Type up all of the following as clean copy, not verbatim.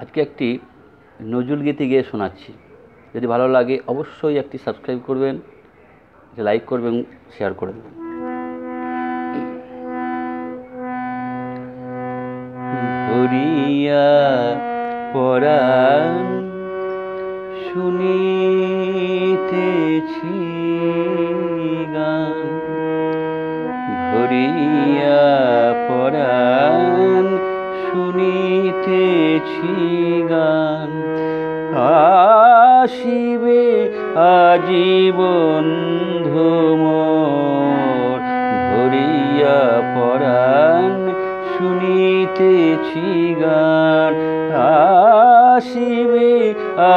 আজকে একটি নজরুল গীতি গেয়ে শোনাচ্ছি। যদি ভালো লাগে অবশ্যই একটি সাবস্ক্রাইব করবেন, লাইক করবেন, শেয়ার করে দেবেন। ভরিয়া পরাণ শুনিতেছি গান, ভরিয়া পরাণ শুনিতেছি গান। আসিবে আজি বন্ধু মোর, ভরিয়া পরাণ শুনিতেছি গান। আসিবে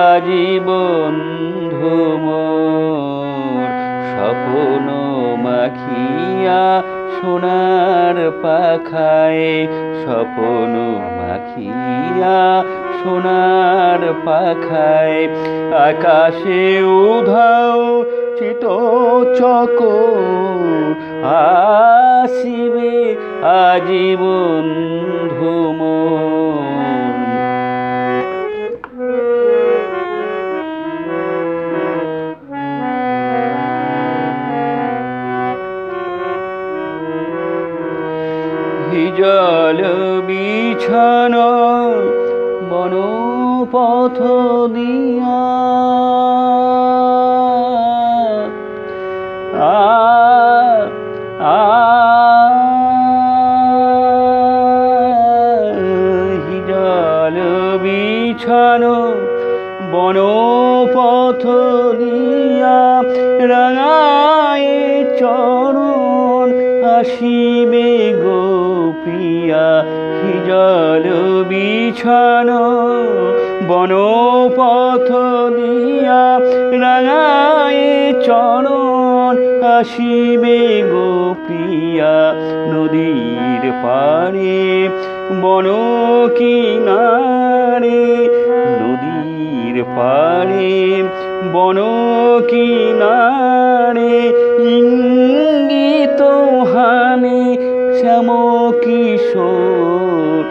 আজি বন্ধু মোর, স্বপ্ন মাখিয়া সোনার পাখায়, স্বপ্ন মাখিয়া সোনার পাখায়। আকাশে উধাও চিত চকোর, আসিবে আজি বন্ধু মোর। হিজল বিছানো বনপথ দিয়া, হিজল বিছানো বনপথ দিয়া, রাঙায় চরণ আসিবে গো প্রিয়া। হিজল বিছানো বনপথ দিয়া, রাঙায় চরণ আসিবে গো প্রিয়া। নদীর পাড়ে বন কিনারে, নদীর পাড়ে বন কিনারে, ইঙ্গিত হানে শ্যাম কিশোর।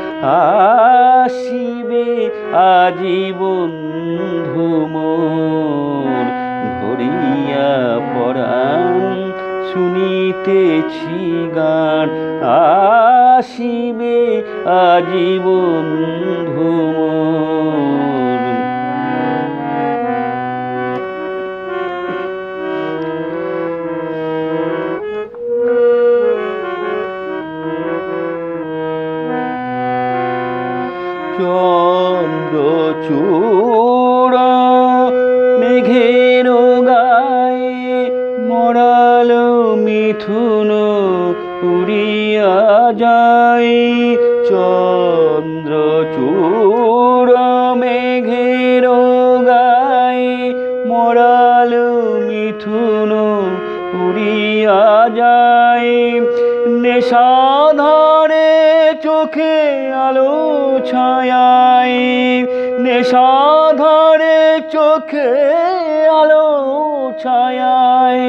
আসিবে আজি বন্ধু মোর, ভরিয়া পরাণ শুনিতেছি গান। আসিবে আজি বন্ধু মোর। চন্দ্রচূড় মেঘের গায়ে, মরাল মিথুন উড়িয়া যায়। চন্দ্রচূড় মেঘের গায়ে, মরাল মিথুন উড়িয়া যায়। নেশাধরে চোখে আলো ছায়ায়, নেশাধরে চোখে আলো ছায়ায়।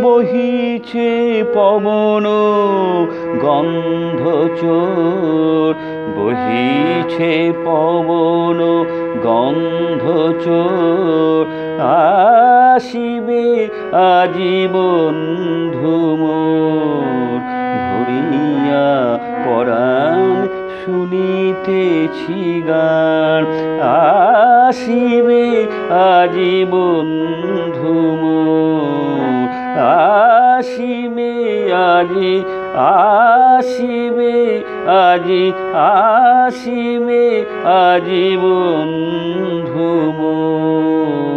বহিছে পবন গন্ধ চোর, বহিছে পবন গন্ধ চোর। আসিবে আজি বন্ধু মোর, ভরিয়া পরাণ শুনিতেছি গান। আসিবে আজি বন্ধু মোর, আসিবে আজি, আসিবে আজি, আসিবে আজি বন্ধু মোর।